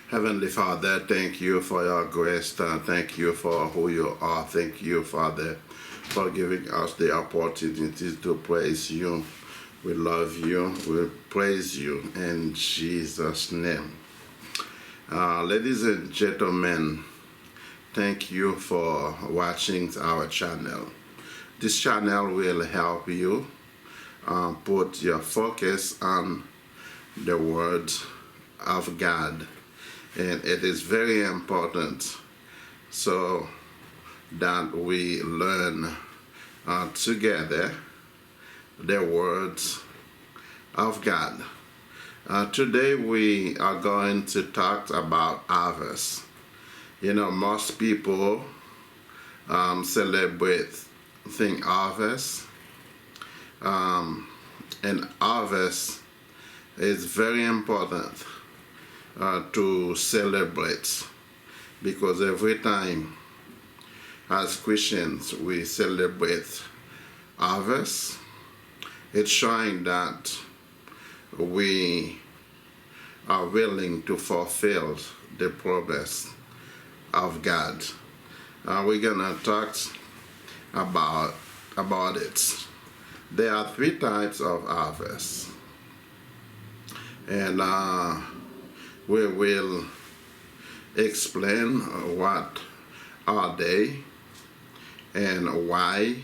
Heavenly Father, thank you for your grace. Thank you for who you are. Thank you, Father, for giving us the opportunity to praise you. We love you. We praise you in Jesus' name. Ladies and gentlemen, thank you for watching our channel. This channel will help you put your focus on the Word of God. And it is very important so that we learn together the words of God. Today we are going to talk about harvest. You know, most people celebrate harvest, and harvest is very important to celebrate, because every time as Christians we celebrate harvest, it's showing that we are willing to fulfill the promise of God. We're gonna talk about it. There are three types of harvest, and we will explain what are they and why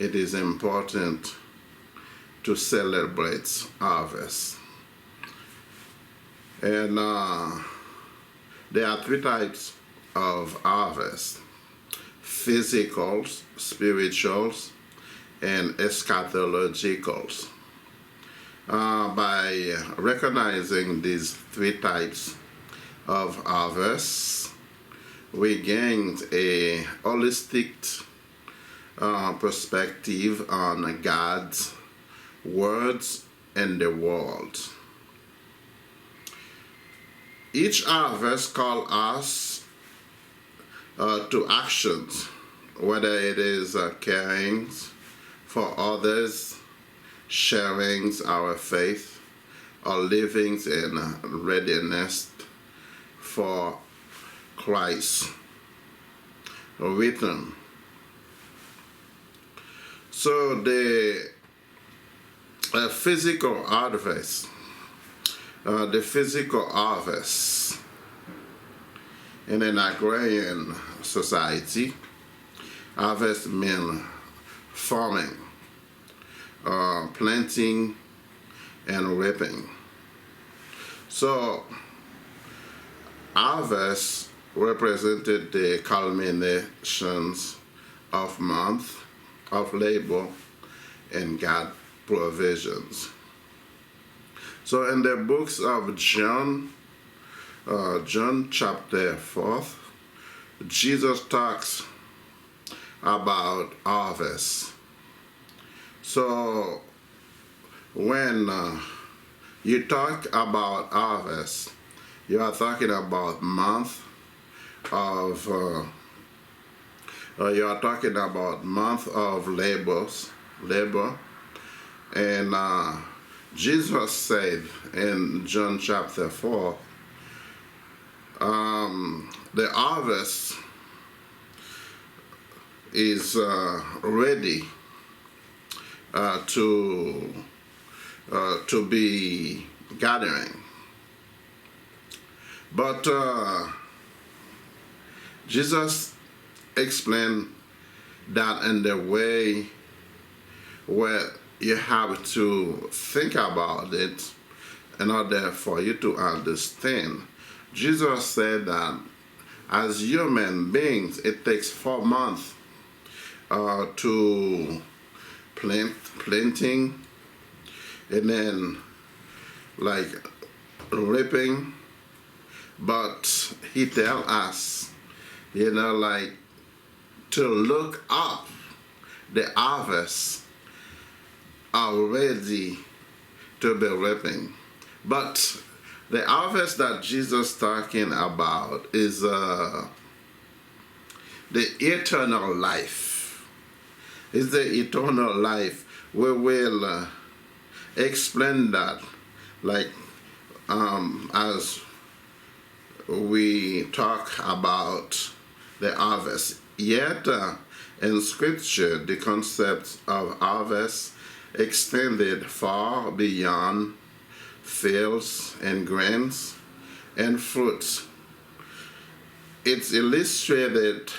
it is important to celebrate harvest. And there are three types of harvest: physicals, spirituals, and eschatologicals. By recognizing these three types of harvest, we gained a holistic perspective on God's words and the world. Each harvest calls us to actions, whether it is caring for others, sharing our faith, or living in readiness for Christ's return. So the physical harvest, in an agrarian society, harvest means farming, planting and reaping. So harvest represented the culminations of months of labor and God provisions. So in the books of John chapter 4, Jesus talks about harvest. So when you talk about harvest, you are talking about month of labor, and Jesus said in John chapter 4, the harvest is ready to be gathering. But Jesus explained that in the way where you have to think about it in order for you to understand. Jesus said that as human beings, it takes 4 months to planting, and then like reaping. But he tell us, like to look up the harvest are ready to be reaping. But the harvest that Jesus talking about is the eternal life. It's the eternal life. We will explain that, like as we talk about the harvest. Yet, in Scripture, the concept of harvest extended far beyond fields and grains and fruits. It's illustrated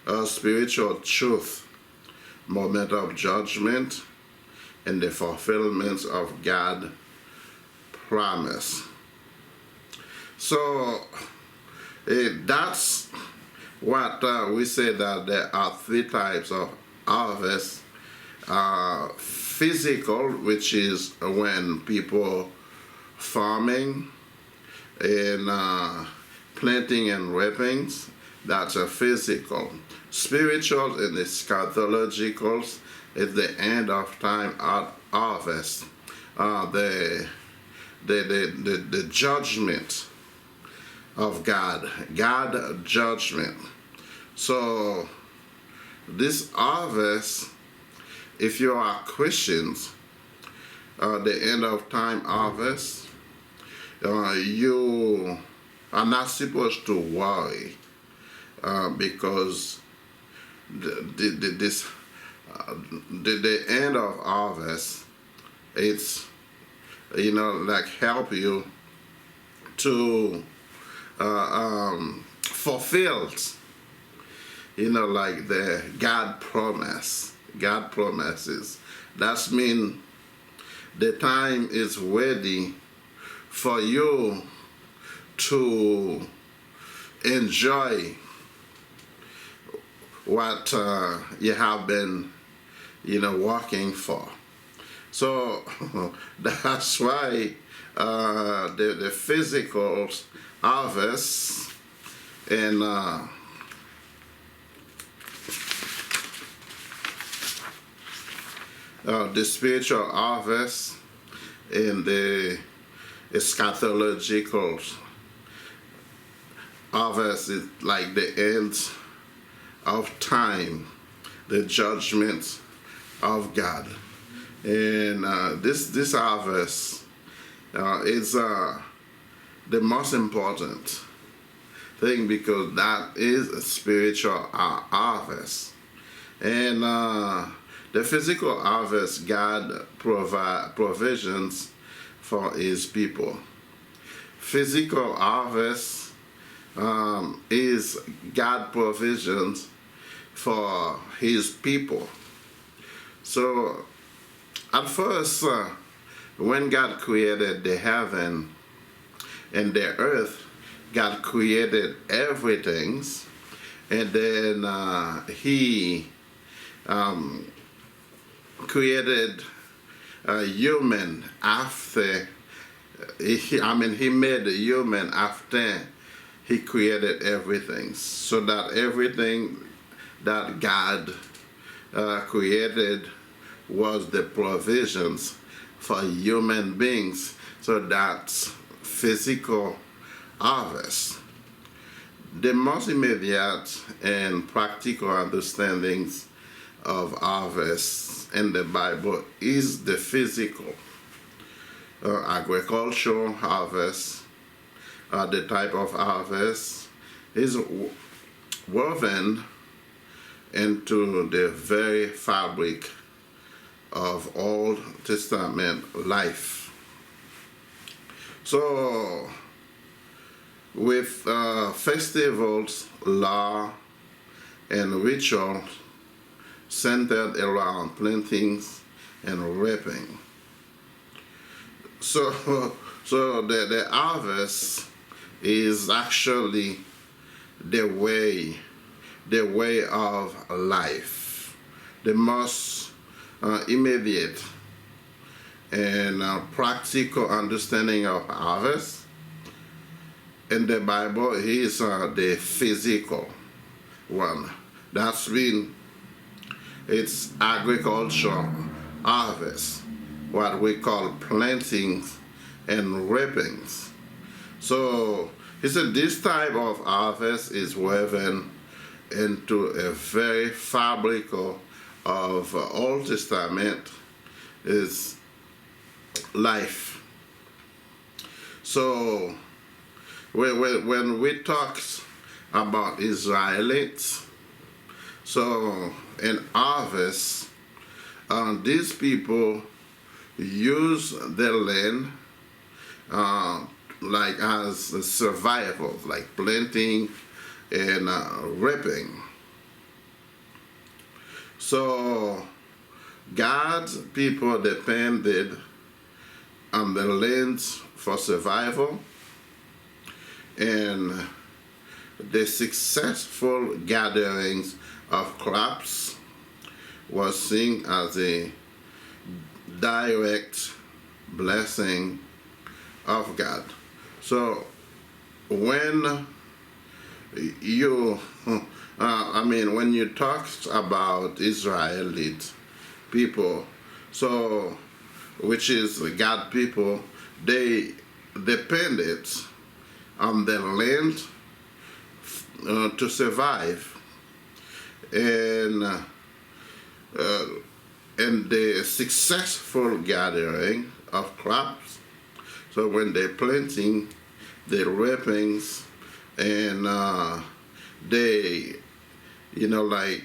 a spiritual truth, moment of judgment, and the fulfillment of God's promise. So that's what we say, that there are three types of harvest. Physical, which is when people farming and planting and reaping, that's a physical. Spiritual and eschatological is the end of time harvest. The judgment of God judgment. So this harvest, if you are Christians, the end of time harvest, you are not supposed to worry because the end of harvest, it's like help you to fulfill like the God promises. That means the time is ready for you to enjoy what you have been working for. So that's why the physical harvest and the spiritual harvest and the eschatological harvest is like the end of time, the judgment of God. And this harvest is the most important thing, because that is a spiritual harvest. And the physical harvest, God provide provisions for his people. Physical harvest is God provisions for his people. So at first, when God created the heaven and the earth, God created everything, and then he created a human after. He made a human after he created everything, so that everything that God created was the provisions for human beings. So that's physical harvest. The most immediate and practical understandings of harvest in the Bible is the physical. Agricultural harvest, the type of harvest, is woven into the very fabric of Old Testament life. So with festivals, law, and rituals centered around plantings and reaping. So the harvest is actually the way of life, the most immediate and practical understanding of harvest in the Bible is the physical one. That's been it's agricultural harvest, what we call plantings and reapings. So he said this type of harvest is woven into a very fabric of Old Testament is life. So when we talk about Israelites, so in harvest, these people use their land like as a survival, like planting and reaping. So God's people depended on the lands for survival, and the successful gatherings of crops was seen as a direct blessing of God. So when you, when you talk about Israelite people, so which is God people, they depended on their land to survive, and the successful gathering of crops. So when they're planting, the reapings, and they, like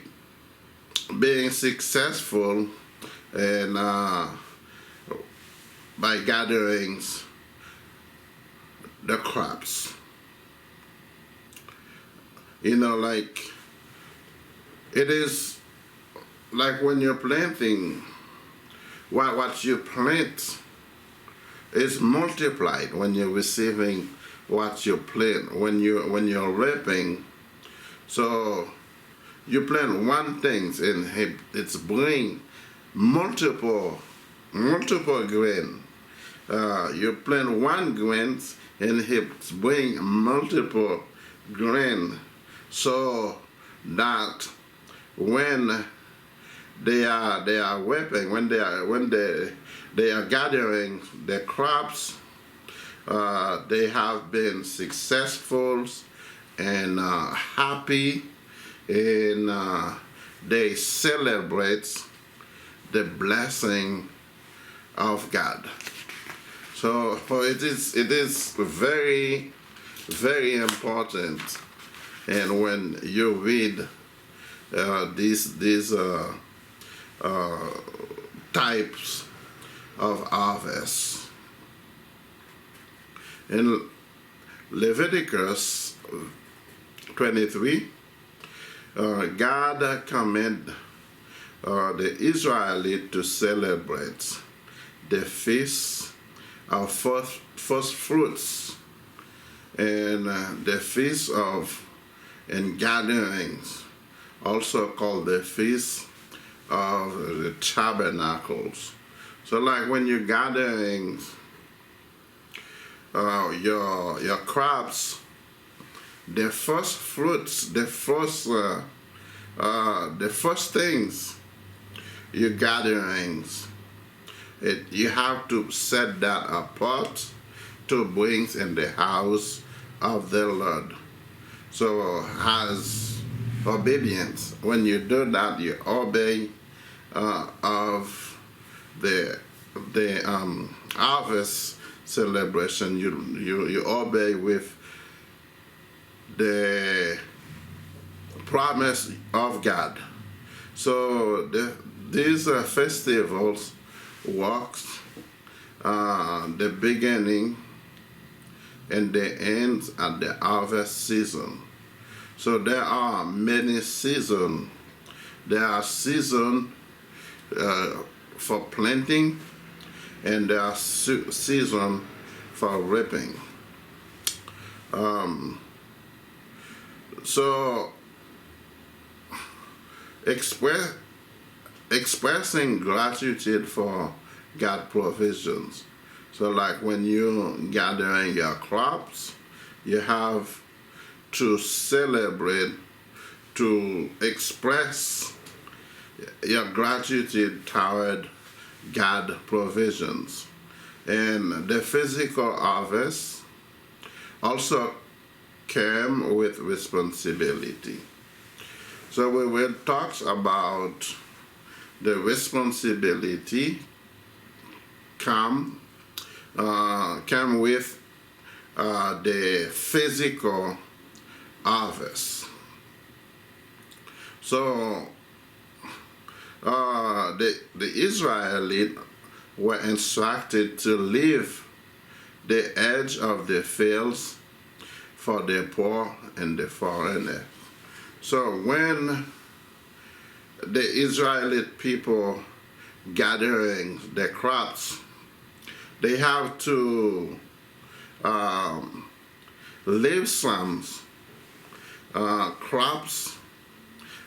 being successful and by gatherings the crops. Like it is like when you're planting, what you plant is multiplied when you're receiving what you plant. When you're reaping, so you plant one thing and it's bring multiple grain. You plant one grain and it's bring multiple grain, so that when they are reaping, when they are gathering the crops, they have been successful and happy, and they celebrate the blessing of God. So it is very, very important. And when you read these types of harvest in Leviticus 23, God commanded the Israelites to celebrate the feast of first fruits, and the feast of and gatherings, also called the feast of the tabernacles. So like when you're gathering your crops, the first fruits, the first things you're gathering, you have to set that apart to bring in the house of the Lord. So as obedience, when you do that, you obey of the harvest celebration. You obey with the promise of God. So these festivals works the beginning and the end at the harvest season. So there are many seasons. There are seasons for planting, and there are seasons for reaping. So expressing gratitude for God's provisions. So like when you're gathering your crops, you have to celebrate, to express your gratitude toward God's provisions. And the physical harvest also came with responsibility. So we will talk about the responsibility come with the physical harvest. So the Israelites were instructed to leave the edge of the fields for the poor and the foreigner. So when the Israelite people gathering the crops, they have to leave some crops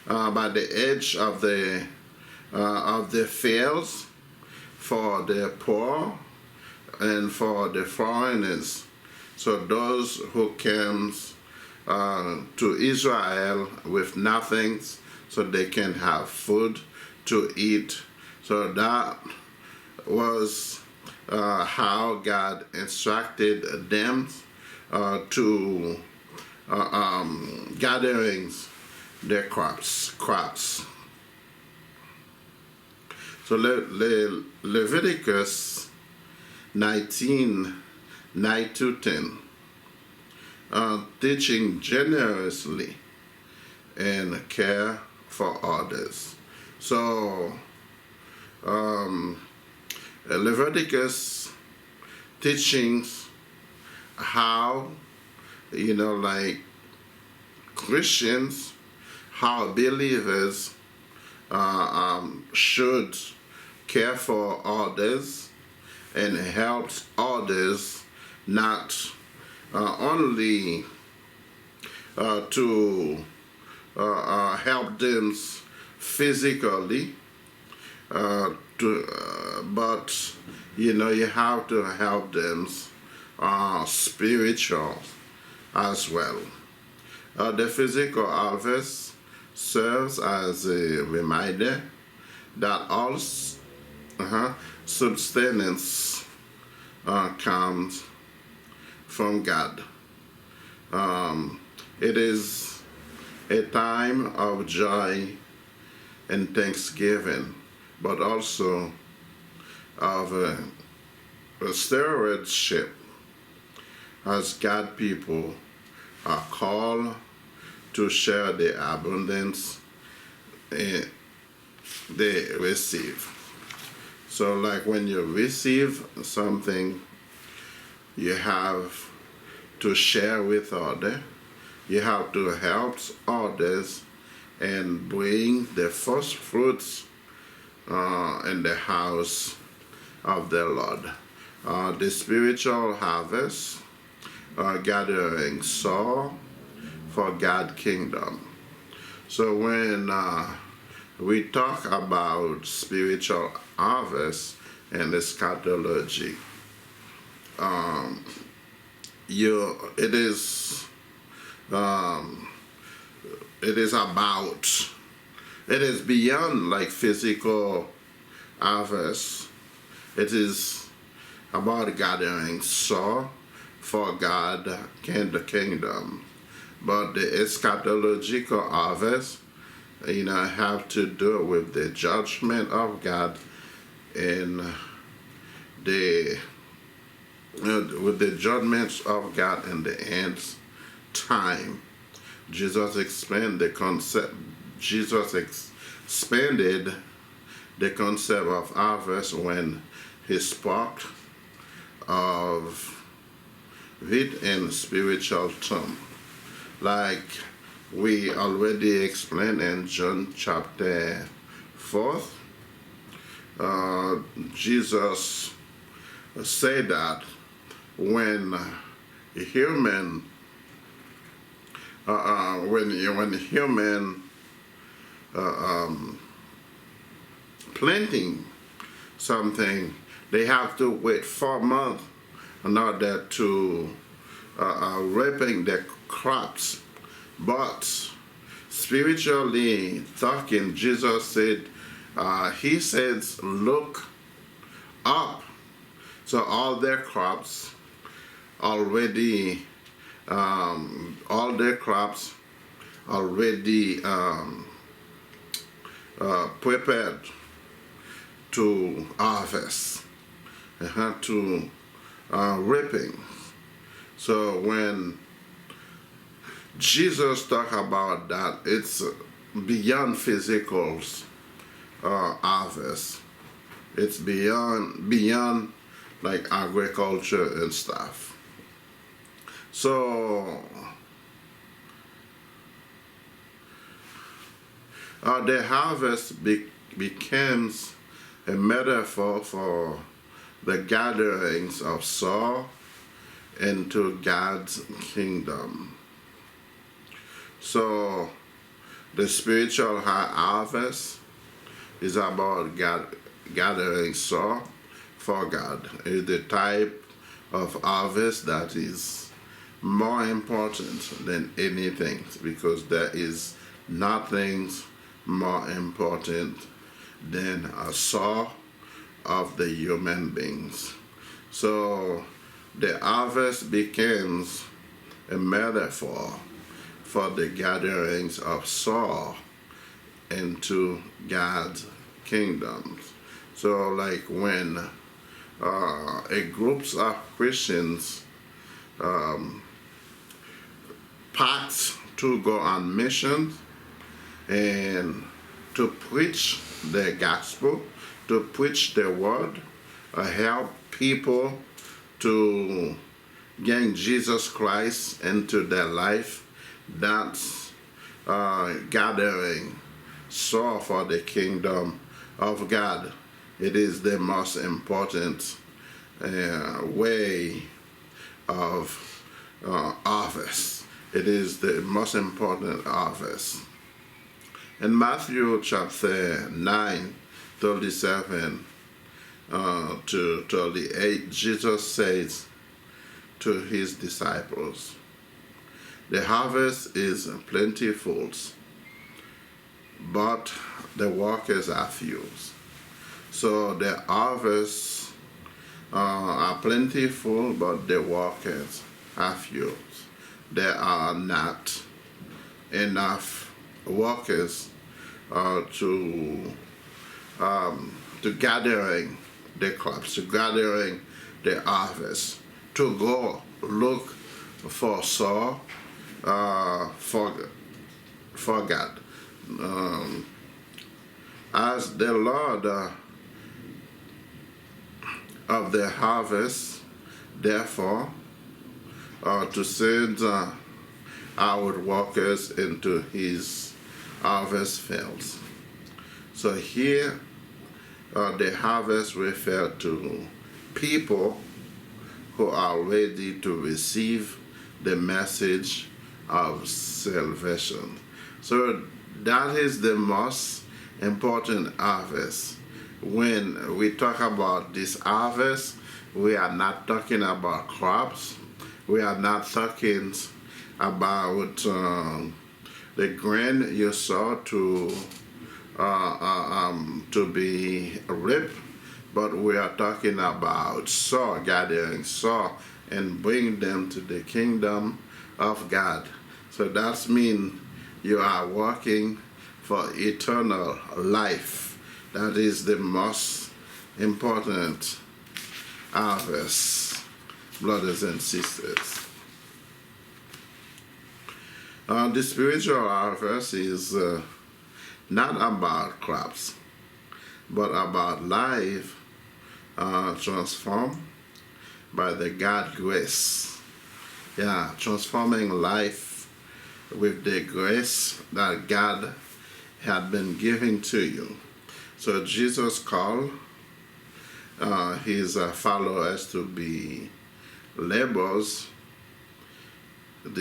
by the edge of the fields for the poor and for the foreigners. So those who comes to Israel with nothing, so they can have food to eat. So that was how God instructed them to gatherings their crops. So Leviticus 19:9-10, teaching generously and care for others. So Leviticus teachings how, like Christians, how believers should care for others and help others, not only to help them physically, but you have to help them spiritual as well. The physical harvest serves as a reminder that all sustenance comes from God. It is a time of joy and thanksgiving, but also of a stewardship, as God people are called to share the abundance they receive. So like when you receive something, you have to share with others. You have to help others and bring the first fruits in the house of the Lord. The spiritual harvest gathering soul for God's kingdom. So when we talk about spiritual harvest and eschatology, it is beyond like physical harvest. It is about gathering soul for God and the kingdom. But the eschatological harvest, have to do with the judgment of God and with the judgments of God in the end time. Jesus explained the concept. Jesus expanded the concept of harvest when he spoke of it in spiritual terms. Like we already explained in John chapter 4, Jesus said that when human planting something, they have to wait 4 months in order to reaping their crops. But spiritually talking, Jesus said, he says, look up. So all their crops already, prepared to harvest, to reaping. So when Jesus talk about that, it's beyond physical harvest. It's beyond like agriculture and stuff. So the harvest becomes a metaphor for the gatherings of soul into God's kingdom. So the spiritual harvest is about gathering soul for God. It's the type of harvest that is more important than anything, because there is nothing more important than a soul of the human beings. So the harvest becomes a metaphor for the gatherings of soul into God's kingdom. So like when a group of Christians pact to go on mission and to preach the gospel, to preach the word, help people to gain Jesus Christ into their life. That's gathering soul for the kingdom of God. It is the most important way of harvest. It is the most important harvest. In Matthew chapter 9, 37 to 38, Jesus says to his disciples, "The harvest is plentiful, but the workers are few." So the harvests are plentiful, but the workers are few. There are not enough workers to gathering the crops, to gathering the harvest, to go look for soul for God. As the Lord of the harvest, therefore, to send our workers into his harvest fields. So here, the harvest refer to people who are ready to receive the message of salvation. So that is the most important harvest. When we talk about this harvest, we are not talking about crops. We are not talking about the grain you sow to be reaped, but we are talking about soul, gathering soul and bring them to the kingdom of God. So that means you are working for eternal life. That is the most important harvest, brothers and sisters. The spiritual harvest is not about crops, but about life transformed by the God grace. Yeah, transforming life with the grace that God had been giving to you. So Jesus called his followers to be laborers. To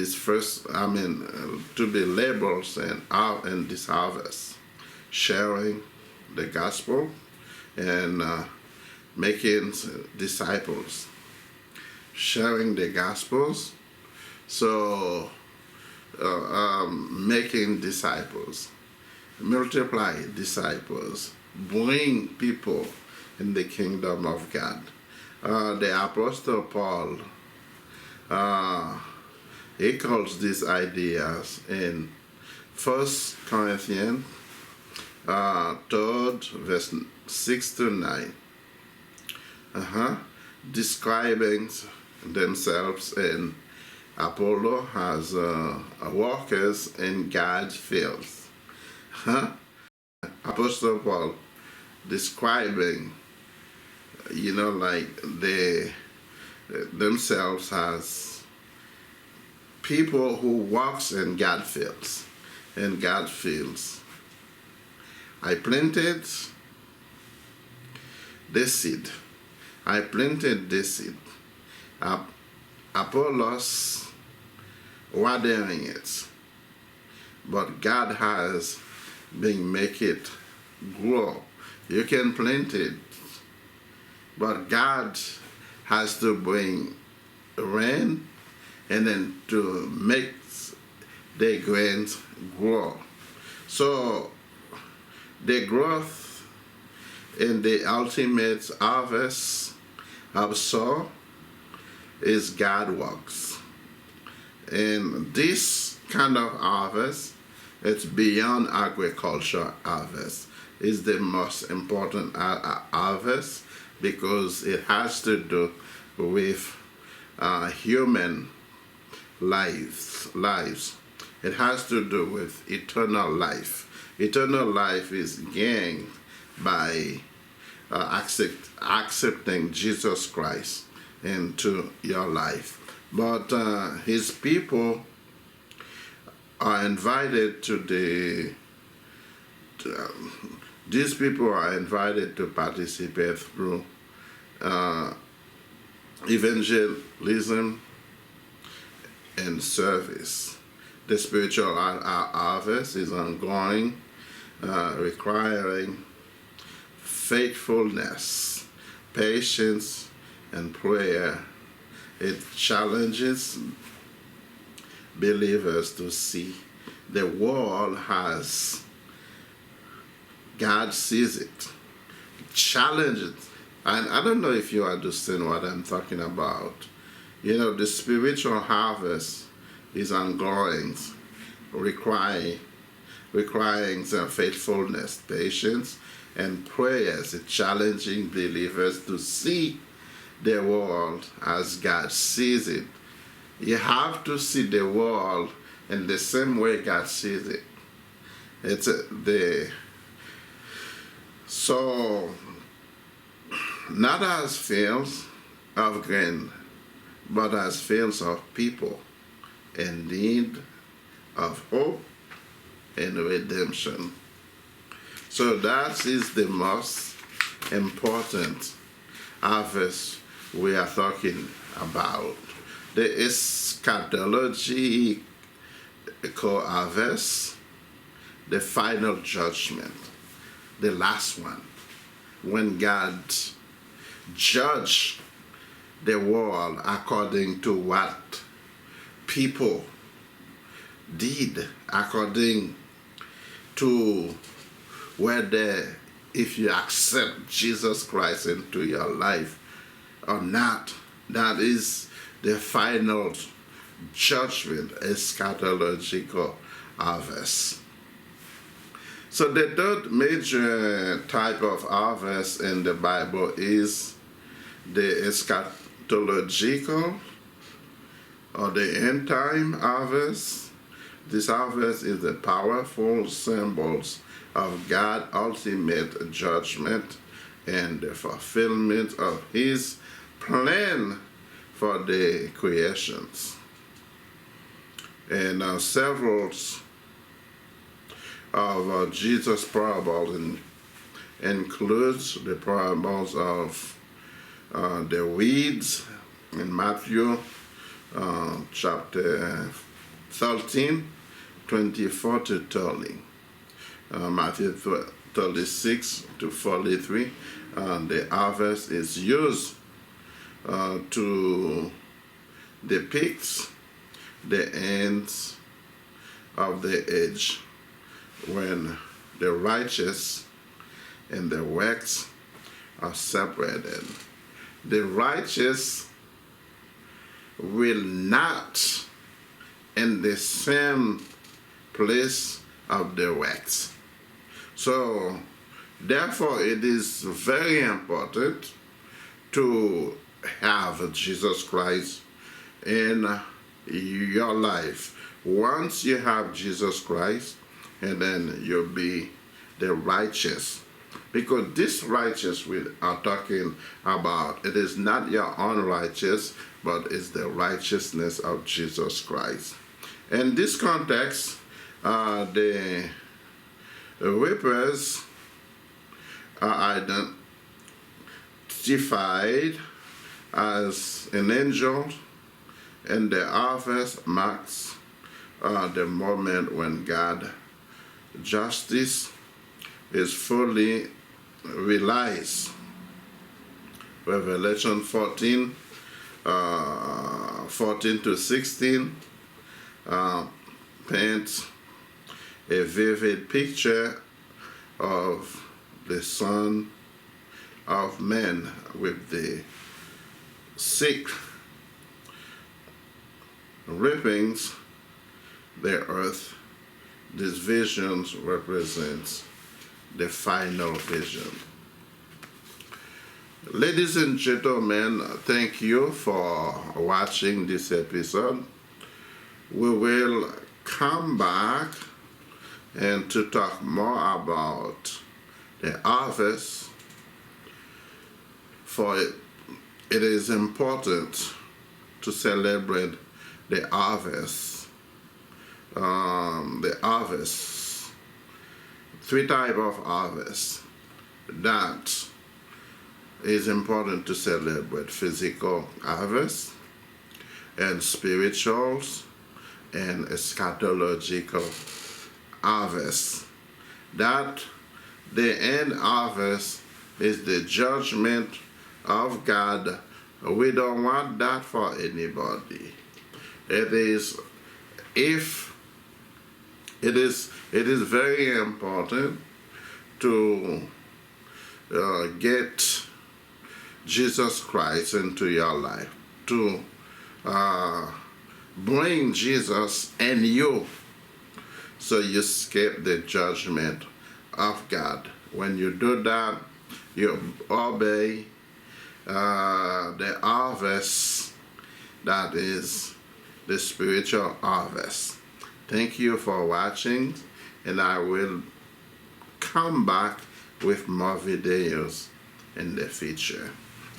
be laborers in this harvest, sharing the gospel and making disciples, sharing the gospels. So making disciples, multiply disciples, bring people in the kingdom of God. The Apostle Paul, he calls these ideas in 1 Corinthians 3, verse 6 to 9, describing themselves in Apollo has workers in God's fields. Huh? Apostle Paul describing, like they themselves as people who walks in God fields. In God fields. I planted this seed. I planted this seed. Apollos watering it. But God has been make it grow. You can plant it, but God has to bring rain and then to make the grains grow. So the growth in the ultimate harvest of soul is God works. And this kind of harvest, it's beyond agriculture harvest. It's the most important harvest because it has to do with human lives. It has to do with eternal life. Eternal life is gained by accepting Jesus Christ into your life. But his people are invited these people are invited to participate through evangelism and service. The spiritual harvest is ongoing, requiring faithfulness, patience, and prayer. It challenges believers to see the world as God sees it. Challenges. And I don't know if you understand what I'm talking about. The spiritual harvest is ongoing, requiring faithfulness, patience, and prayers. It's challenging believers to see the world as God sees it. You have to see the world in the same way God sees it. So not as fields of grain, but as fields of people in need of hope and redemption. So that is the most important harvest we are talking about. The eschatological harvest, the final judgment, the last one, when God judged the world according to what people did, according to whether if you accept Jesus Christ into your life or not. That is the final judgment, eschatological harvest. So the third major type of harvest in the Bible is the eschatological or the end time harvest. This harvest is the powerful symbols of God's ultimate judgment and the fulfillment of his plan for the creations. And several of Jesus' parables includes the parables of the weeds in Matthew chapter 13, 24 to 30. Matthew 36 to 43. The harvest is used to depict the ends of the age when the righteous and the wicked are separated. The righteous will not in the same place of the wicked. So, therefore, it is very important to have Jesus Christ in your life. Once you have Jesus Christ, and then you'll be the righteous. Because this righteous we are talking about, it is not your own righteous, but it's the righteousness of Jesus Christ. In this context, the reapers are identified as an angel, and the harvest marks the moment when God justice is fully realized. Revelation 14, 14 to 16 paints a vivid picture of the Son of Man with the sick reapings the earth. These visions represents the final vision. Ladies and gentlemen, thank you for watching this episode. We will come back and to talk more about the harvest, for it is important to celebrate the harvest. The harvest, three types of harvest that is important to celebrate: physical harvest, and spirituals, and eschatological harvest. That the end harvest is the judgment of God. We don't want that for anybody. It is very important to get Jesus Christ into your life, to bring Jesus in you, so you escape the judgment of God. When you do that, you obey the harvest that is the spiritual harvest. Thank you for watching, and I will come back with more videos in the future.